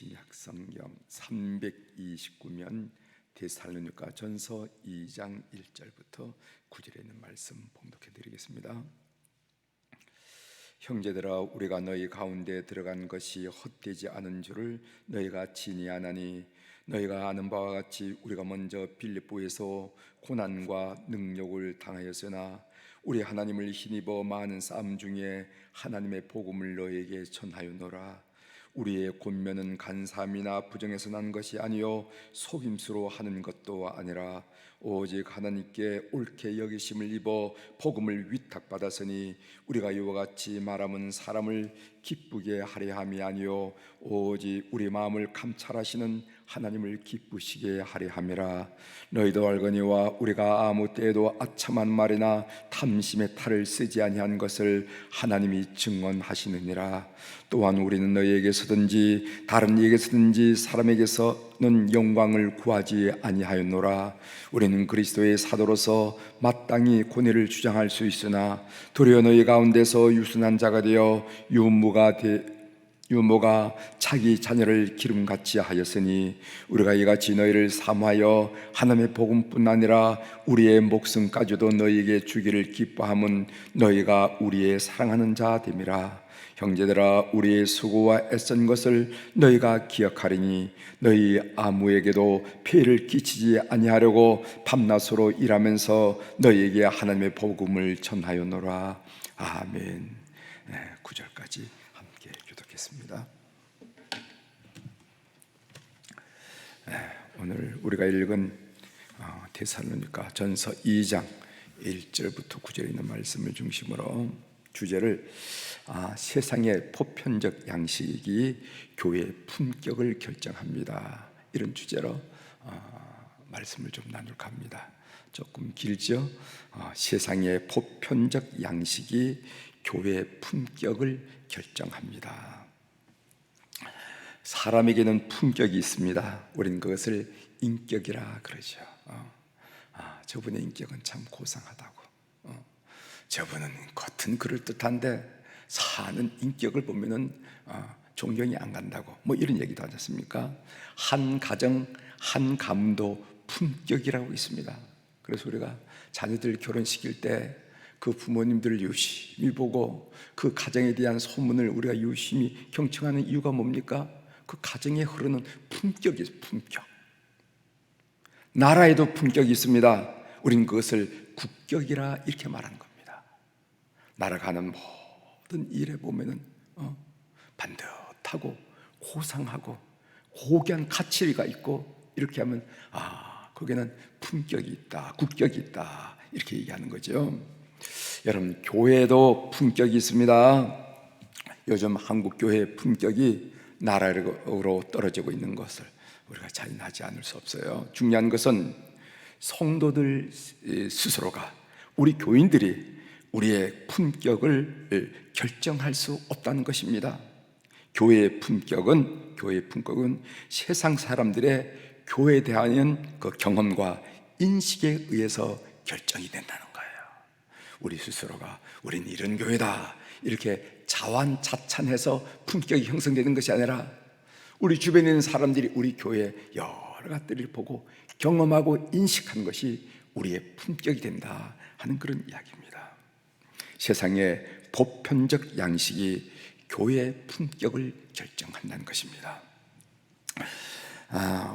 신약성경 329면 데살로니가 전서 2장 1절부터 9절에 있는 말씀 봉독해 드리겠습니다. 형제들아, 우리가 너희 가운데 들어간 것이 헛되지 않은 줄을 너희가 친히 아나니, 너희가 아는 바와 같이 우리가 먼저 빌립보에서 고난과 능력을 당하였으나 우리 하나님을 힘입어 많은 싸움 중에 하나님의 복음을 너희에게 전하였노라. 우리의 권면은 간사함이나 부정에서 난 것이 아니요 속임수로 하는 것도 아니라 오직 하나님께 옳게 여기심을 입어 복음을 위탁받았으니 우리가 이와 같이 말하면 사람을 기쁘게 하려 함이 아니요 오직 우리 마음을 감찰하시는 하나님을 기쁘시게 하려 함이라. 너희도 알거니와 우리가 아무 때에도 아첨한 말이나 탐심의 탈을 쓰지 아니한 것을 하나님이 증언하시느니라. 또한 우리는 너희에게서든지 다른 이에게서든지 사람에게서는 영광을 구하지 아니하였노라. 우리는 그리스도의 사도로서 마땅히 권위를 주장할 수 있으나 도리어 너희 가운데서 유순한 자가 되어 유모가 자기 자녀를 기름같이 하였으니 우리가 이같이 너희를 사모하여 하나님의 복음뿐 아니라 우리의 목숨까지도 너희에게 주기를 기뻐함은 너희가 우리의 사랑하는 자 됨이라. 형제들아, 우리의 수고와 애쓴 것을 너희가 기억하리니 너희 아무에게도 피해를 끼치지 아니하려고 밤낮으로 일하면서 너희에게 하나님의 복음을 전하였노라. 아멘. 9절까지 함께 교독했습니다. 오늘 우리가 읽은 데살로니가 전서 2장 1절부터 9절에 있는 말씀을 중심으로 주제를 세상의 보편적 양식이 교회의 품격을 결정합니다, 이런 주제로 말씀을 좀 나눌까 합니다. 조금 길죠? 세상의 보편적 양식이 교회의 품격을 결정합니다. 사람에게는 품격이 있습니다. 우린 그것을 인격이라 그러죠. 저분의 인격은 참 고상하다고, 저분은 겉은 그럴듯한데 사는 인격을 보면은 존경이 안 간다고, 뭐 이런 얘기도 하지 않습니까? 한 가정 한 가문도 품격이라고 있습니다. 그래서 우리가 자녀들 결혼시킬 때 그 부모님들을 유심히 보고 그 가정에 대한 소문을 우리가 유심히 경청하는 이유가 뭡니까? 그 가정에 흐르는 품격이 있어요. 품격. 나라에도 품격이 있습니다. 우린 그것을 국격이라 이렇게 말하는 겁니다. 나라가 하는 모든 일에 보면은 반듯하고 고상하고 고귀한 가치가 있고, 이렇게 하면 거기는 품격이 있다, 국격이 있다, 이렇게 얘기하는 거죠. 여러분, 교회도 품격이 있습니다. 요즘 한국 교회의 품격이 나락으로 떨어지고 있는 것을 우리가 자인하지 않을 수 없어요. 중요한 것은 성도들 스스로가, 우리 교인들이 우리의 품격을 결정할 수 없다는 것입니다. 교회의 품격은 세상 사람들의 교회에 대한 그 경험과 인식에 의해서 결정이 된다는 거예요. 우리 스스로가 우린 이런 교회다 이렇게 자완자찬해서 품격이 형성되는 것이 아니라 우리 주변에 있는 사람들이 우리 교회의 여러 가지를 보고 경험하고 인식한 것이 우리의 품격이 된다 하는 그런 이야기입니다. 세상의 보편적 양식이 교회의 품격을 결정한다는 것입니다.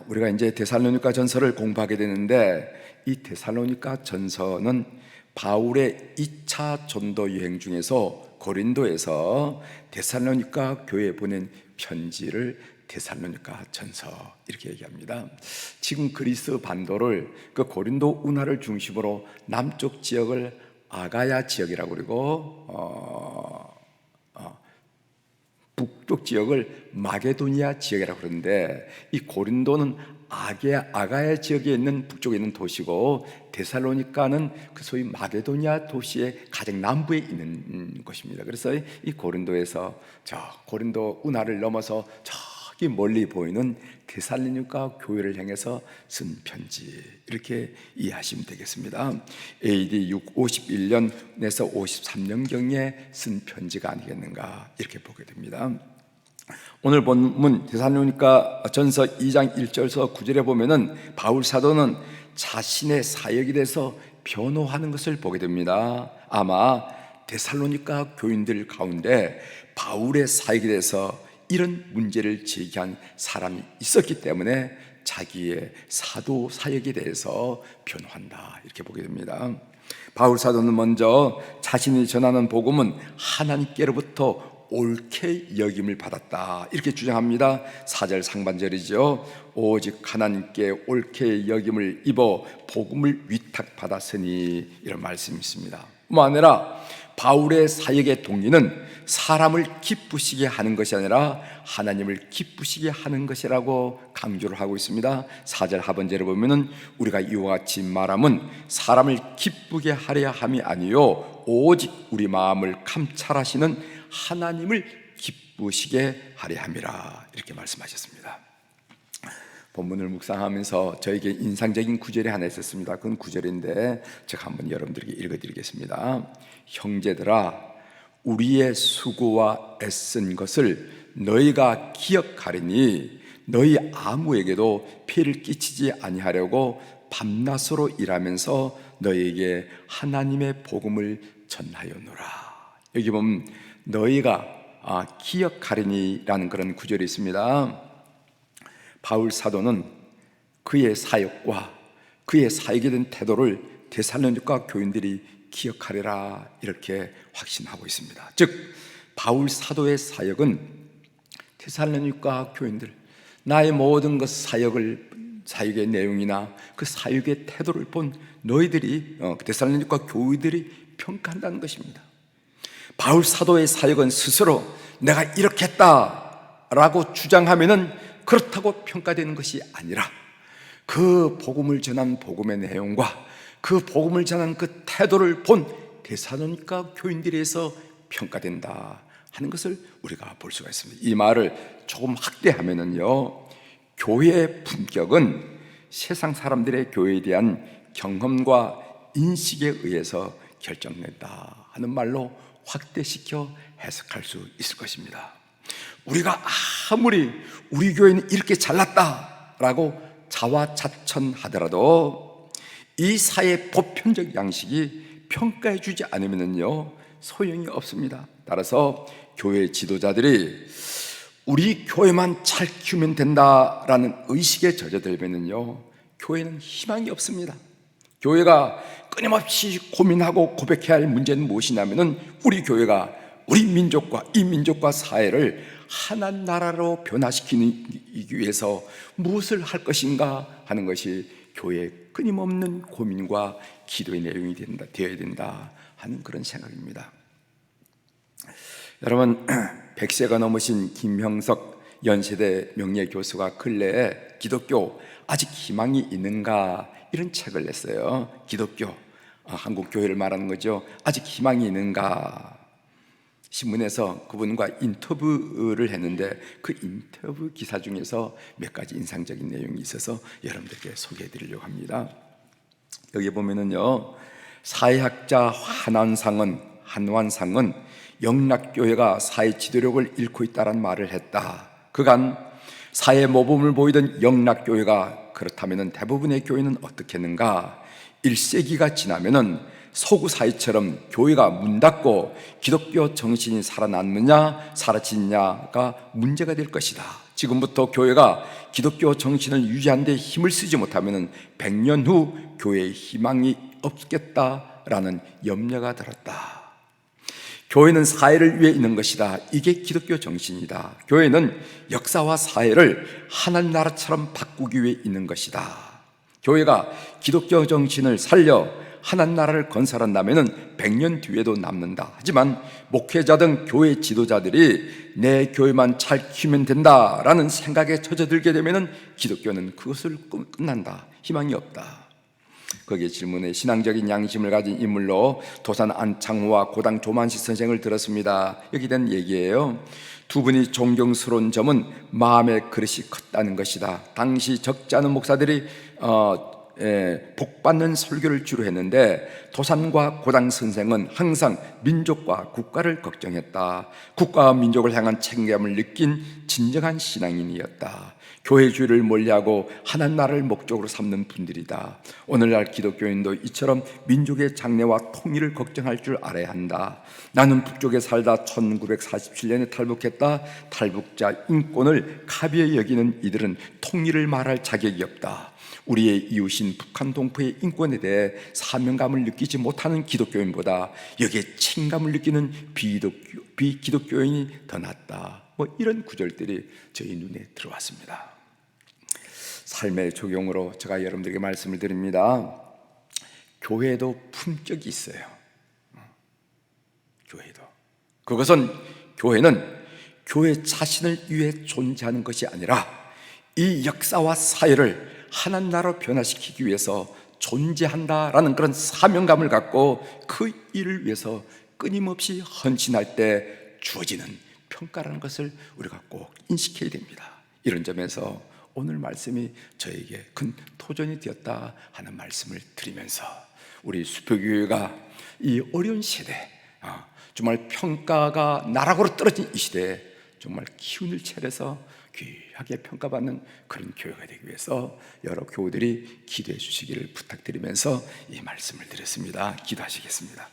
우리가 이제 데살로니가 전서를 공부하게 되는데, 이 데살로니가 전서는 바울의 2차 전도 여행 중에서 고린도에서 데살로니가 교회에 보낸 편지를 데살로니가 전서 이렇게 얘기합니다. 지금 그리스 반도를, 그 고린도 운하를 중심으로 남쪽 지역을 아가야 지역이라고 그러고 북쪽 지역을 마게도니아 지역이라고 그러는데, 이 고린도는 아가야 지역에 있는 북쪽에 있는 도시고, 데살로니가는 그 소위 마게도니아 도시의 가장 남부에 있는 곳입니다. 그래서 이 고린도에서 저 고린도 운하를 넘어서 저기 멀리 보이는 데살로니가 교회를 향해서 쓴 편지, 이렇게 이해하시면 되겠습니다. AD 51년에서 53년경에 쓴 편지가 아니겠는가, 이렇게 보게 됩니다. 오늘 본문 데살로니가 전서 2장 1절에서 9절에 보면은 바울 사도는 자신의 사역에 대해서 변호하는 것을 보게 됩니다. 아마 데살로니가 교인들 가운데 바울의 사역에 대해서 이런 문제를 제기한 사람이 있었기 때문에 자기의 사도 사역에 대해서 변호한다, 이렇게 보게 됩니다. 바울 사도는 먼저 자신이 전하는 복음은 하나님께로부터 옳게 여김을 받았다, 이렇게 주장합니다. 4절 상반절이죠. 오직 하나님께 옳게 여김을 입어 복음을 위탁받았으니, 이런 말씀이 있습니다. 뿐만 아니라 바울의 사역의 동기는 사람을 기쁘시게 하는 것이 아니라 하나님을 기쁘시게 하는 것이라고 강조를 하고 있습니다. 4절 하반절에 보면은 우리가 이와 같이 말함은 사람을 기쁘게 하려 함이 아니요 오직 우리 마음을 감찰하시는 하나님을 기쁘시게 하려 함이라, 이렇게 말씀하셨습니다. 본문을 묵상하면서 저에게 인상적인 구절이 하나 있었습니다. 그건 구절인데 제가 한번 여러분들에게 읽어드리겠습니다. 형제들아, 우리의 수고와 애쓴 것을 너희가 기억하리니 너희 아무에게도 피해를 끼치지 아니하려고 밤낮으로 일하면서 너희에게 하나님의 복음을 전하였노라. 여기 보면 너희가 기억하리니라는 그런 구절이 있습니다. 바울 사도는 그의 사역과 그의 사역에 대한 태도를 데살로니가 교인들이 기억하리라, 이렇게 확신하고 있습니다. 즉 바울 사도의 사역은 데살로니가 교인들, 나의 모든 것 사역의 내용이나 그 사역의 태도를 본 너희들이 데살로니가 교인들이 평가한다는 것입니다. 바울 사도의 사역은 스스로 내가 이렇게 했다라고 주장하면은 그렇다고 평가되는 것이 아니라 그 복음을 전한 복음의 내용과 그 복음을 전한 그 태도를 본 데살로니가 교인들에서 평가된다 하는 것을 우리가 볼 수가 있습니다. 이 말을 조금 확대하면은요, 교회의 품격은 세상 사람들의 교회에 대한 경험과 인식에 의해서 결정된다 하는 말로 확대시켜 해석할 수 있을 것입니다. 우리가 아무리 우리 교회는 이렇게 잘났다라고 자화자찬하더라도 이 사회의 보편적 양식이 평가해 주지 않으면요 소용이 없습니다. 따라서 교회 지도자들이 우리 교회만 잘 키우면 된다라는 의식에 젖어들면요 교회는 희망이 없습니다. 교회가 끊임없이 고민하고 고백해야 할 문제는 무엇이냐면은 우리 교회가 우리 민족과 이 민족과 사회를 하나 나라로 변화시키기 위해서 무엇을 할 것인가 하는 것이 교회의 끊임없는 고민과 기도의 내용이 되어야 된다 하는 그런 생각입니다. 여러분, 100세가 넘으신 김형석 연세대 명예교수가 근래에 기독교 아직 희망이 있는가 이런 책을 냈어요. 기독교, 한국 교회를 말하는 거죠. 아직 희망이 있는가. 신문에서 그분과 인터뷰를 했는데 그 인터뷰 기사 중에서 몇 가지 인상적인 내용이 있어서 여러분들께 소개해 드리려고 합니다. 여기 보면은요, 사회학자 한완상은 영락교회가 사회 지도력을 잃고 있다는 말을 했다. 그간 사회 모범을 보이던 영락교회가 그렇다면 대부분의 교회는 어떻게 했는가? 1세기가 지나면은 서구 사회처럼 교회가 문 닫고 기독교 정신이 살아남느냐 사라지느냐가 문제가 될 것이다. 지금부터 교회가 기독교 정신을 유지하는 데 힘을 쓰지 못하면 100년 후 교회의 희망이 없겠다라는 염려가 들었다. 교회는 사회를 위해 있는 것이다. 이게 기독교 정신이다. 교회는 역사와 사회를 하나님 나라처럼 바꾸기 위해 있는 것이다. 교회가 기독교 정신을 살려 하나님 나라를 건설한다면 100년 뒤에도 남는다. 하지만 목회자 등 교회 지도자들이 내 교회만 잘 키우면 된다라는 생각에 젖어들게 되면 기독교는 그것을 끝난다. 희망이 없다. 거기에 질문에 신앙적인 양심을 가진 인물로 도산 안창호와 고당 조만식 선생을 들었습니다. 여기 된 얘기예요. 두 분이 존경스러운 점은 마음의 그릇이 컸다는 것이다. 당시 적지 않은 목사들이 복받는 설교를 주로 했는데 도산과 고당 선생은 항상 민족과 국가를 걱정했다. 국가와 민족을 향한 책임감을 느낀 진정한 신앙인이었다. 교회 주의를 멀리하고 하나님 나라를 목적으로 삼는 분들이다. 오늘날 기독교인도 이처럼 민족의 장래와 통일을 걱정할 줄 알아야 한다. 나는 북쪽에 살다 1947년에 탈북했다. 탈북자 인권을 가벼이 여기는 이들은 통일을 말할 자격이 없다. 우리의 이웃인 북한 동포의 인권에 대해 사명감을 느끼지 못하는 기독교인보다 여기에 책임감을 느끼는 비기독교인이 더 낫다. 이런 구절들이 저희 눈에 들어왔습니다. 삶의 적용으로 제가 여러분들에게 말씀을 드립니다. 교회도 품격이 있어요. 교회도. 그것은 교회는 교회 자신을 위해 존재하는 것이 아니라 이 역사와 사회를 하나님 나라로 변화시키기 위해서 존재한다라는 그런 사명감을 갖고 그 일을 위해서 끊임없이 헌신할 때 주어지는 평가라는 것을 우리가 꼭 인식해야 됩니다. 이런 점에서 오늘 말씀이 저에게 큰 도전이 되었다 하는 말씀을 드리면서 우리 수표교회가 이 어려운 시대, 정말 평가가 나락으로 떨어진 이 시대에 정말 기운을 차려서 귀하게 평가받는 그런 교회가 되기 위해서 여러 교우들이 기도해 주시기를 부탁드리면서 이 말씀을 드렸습니다. 기도하시겠습니다.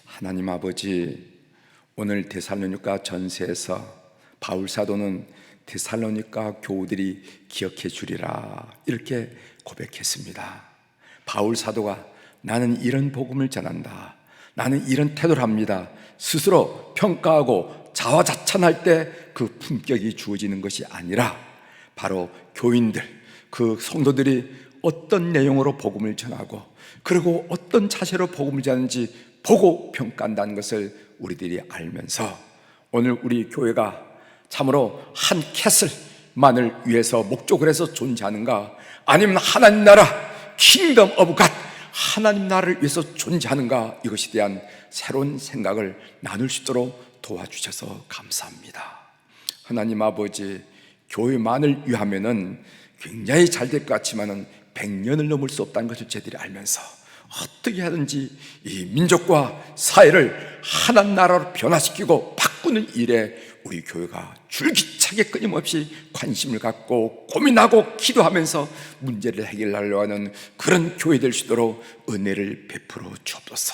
하나님 아버지, 오늘 데살로니가 전서에서 바울 사도는 데살로니가 교우들이 기억해 주리라 이렇게 고백했습니다. 바울 사도가 나는 이런 복음을 전한다, 나는 이런 태도를 합니다, 스스로 평가하고 자화자찬할 때 그 품격이 주어지는 것이 아니라 바로 교인들, 그 성도들이 어떤 내용으로 복음을 전하고 그리고 어떤 자세로 복음을 전하는지 보고 평가한다는 것을 우리들이 알면서 오늘 우리 교회가 참으로 한 캐슬만을 위해서 목적을 해서 존재하는가, 아니면 하나님 나라 킹덤 오브 갓 하나님 나라를 위해서 존재하는가, 이것에 대한 새로운 생각을 나눌 수 있도록 도와주셔서 감사합니다. 하나님 아버지, 교회만을 위하면은 굉장히 잘 될 것 같지만은 100년을 넘을 수 없다는 것을 저희들이 알면서 어떻게 하든지 이 민족과 사회를 하나님 나라로 변화시키고 바꾸는 일에 우리 교회가 줄기차게 끊임없이 관심을 갖고 고민하고 기도하면서 문제를 해결하려고 하는 그런 교회 될 수 있도록 은혜를 베풀어 주옵소서.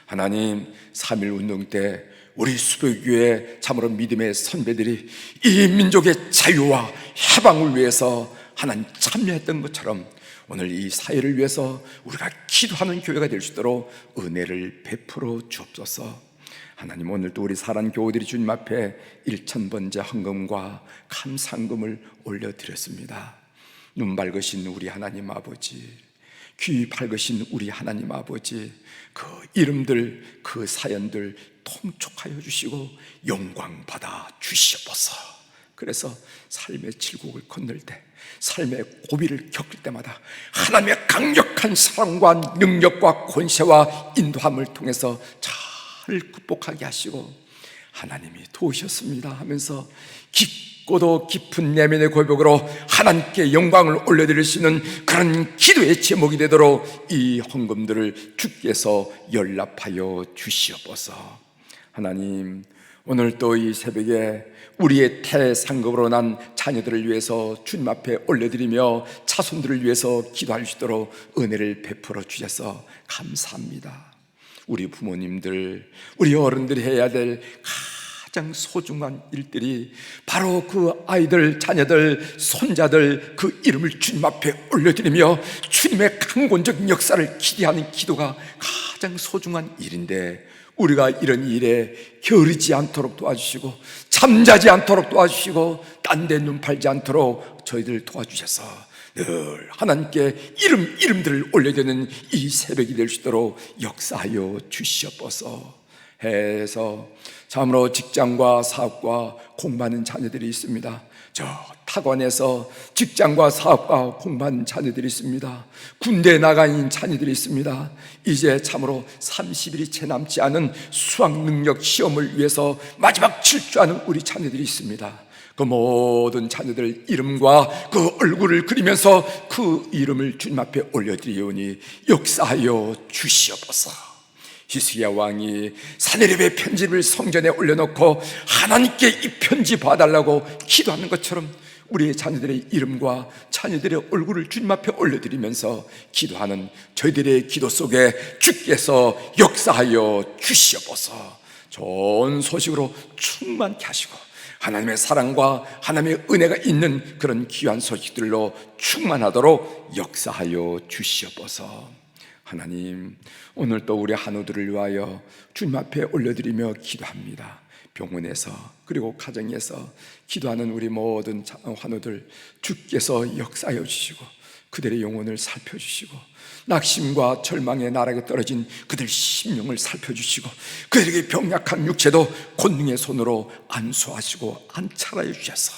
하나님, 3.1 운동 때 우리 수표교회 참으로 믿음의 선배들이 이 민족의 자유와 해방을 위해서 하나님 참여했던 것처럼 오늘 이 사회를 위해서 우리가 기도하는 교회가 될 수 있도록 은혜를 베풀어 주옵소서. 하나님, 오늘도 우리 사랑 교우들이 주님 앞에 1,000번째 헌금과 감상금을 올려드렸습니다. 눈 밝으신 우리 하나님 아버지, 귀 밝으신 우리 하나님 아버지, 그 이름들, 그 사연들 통촉하여 주시고 영광 받아 주시옵소서. 그래서 삶의 칠곡을 건널 때, 삶의 고비를 겪을 때마다 하나님의 강력한 사랑과 능력과 권세와 인도함을 통해서 잘 극복하게 하시고 하나님이 도우셨습니다 하면서 깊고도 깊은 내면의 고백으로 하나님께 영광을 올려드릴 수 있는 그런 기도의 제목이 되도록 이 헌금들을 주께서 연락하여 주시옵소서. 하나님, 오늘 또 이 새벽에 우리의 태상급으로 난 자녀들을 위해서 주님 앞에 올려드리며 자손들을 위해서 기도할 수 있도록 은혜를 베풀어 주셔서 감사합니다. 우리 부모님들, 우리 어른들이 해야 될 가장 소중한 일들이 바로 그 아이들, 자녀들, 손자들 그 이름을 주님 앞에 올려드리며 주님의 강권적인 역사를 기대하는 기도가 가장 소중한 일인데, 우리가 이런 일에 게으르지 않도록 도와주시고 잠자지 않도록 도와주시고 딴 데 눈 팔지 않도록 저희들 도와주셔서 늘 하나님께 이름들을 올려드리는 이 새벽이 될 수 있도록 역사하여 주시옵소서. 해서 참으로 직장과 사업과 공부하는 자녀들이 있습니다. 저 타관에서 직장과 사업과 공부하는 자녀들이 있습니다. 군대에 나가 있는 자녀들이 있습니다. 이제 참으로 30일이 채 남지 않은 수학 능력 시험을 위해서 마지막 질주하는 우리 자녀들이 있습니다. 그 모든 자녀들 이름과 그 얼굴을 그리면서 그 이름을 주님 앞에 올려드리오니 역사하여 주시옵소서. 히스기야 왕이 사내립의 편지를 성전에 올려놓고 하나님께 이 편지 봐달라고 기도하는 것처럼 우리의 자녀들의 이름과 자녀들의 얼굴을 주님 앞에 올려드리면서 기도하는 저희들의 기도 속에 주께서 역사하여 주시옵소서. 좋은 소식으로 충만케 하시고 하나님의 사랑과 하나님의 은혜가 있는 그런 귀한 소식들로 충만하도록 역사하여 주시옵소서. 하나님, 오늘 또 우리 한우들을 위하여 주님 앞에 올려드리며 기도합니다. 병원에서 그리고 가정에서 기도하는 우리 모든 환우들 주께서 역사하여 주시고 그들의 영혼을 살펴주시고 낙심과 절망의 나락에 떨어진 그들 심령을 살펴주시고 그들에게 병약한 육체도 권능의 손으로 안수하시고 안찰하여 주셔서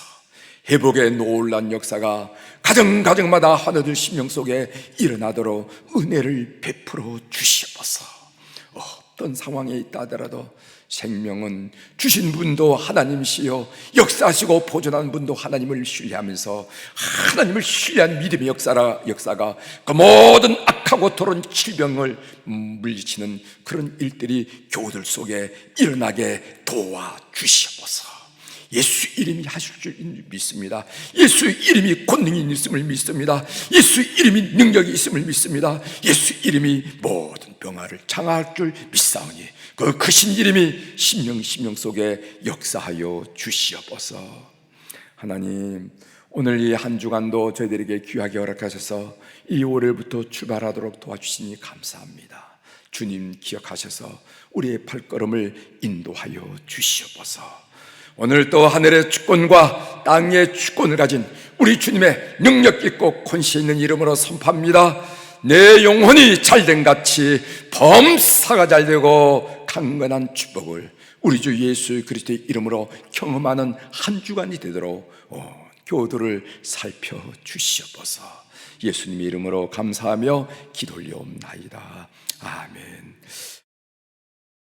회복의 놀란 역사가 가정마다 환우들 심령 속에 일어나도록 은혜를 베풀어 주시옵소서. 어떤 상황에 있다 하더라도 생명은 주신 분도 하나님이시요 역사하시고 보존하는 분도 하나님을 신뢰하면서 하나님을 신뢰한 믿음의 역사가 그 모든 악하고 더러운 질병을 물리치는 그런 일들이 교우들 속에 일어나게 도와주시옵소서. 예수 이름이 하실 줄 믿습니다. 예수 이름이 권능이 있음을 믿습니다. 예수 이름이 능력이 있음을 믿습니다. 예수 이름이 모든 병화를 장할 줄 믿사오니 그 크신 이름이 심령 속에 역사하여 주시옵소서. 하나님, 오늘 이 한 주간도 저희들에게 귀하게 허락하셔서 이 월요일부터 출발하도록 도와주시니 감사합니다. 주님 기억하셔서 우리의 발걸음을 인도하여 주시옵소서. 오늘 또 하늘의 주권과 땅의 주권을 가진 우리 주님의 능력 있고 권세 있는 이름으로 선포합니다. 내 영혼이 잘된 같이 범사가 잘되고 강건한 축복을 우리 주 예수 그리스도의 이름으로 경험하는 한 주간이 되도록 교도를 살펴주시옵소서. 예수님의 이름으로 감사하며 기도 올려옵나이다. 아멘.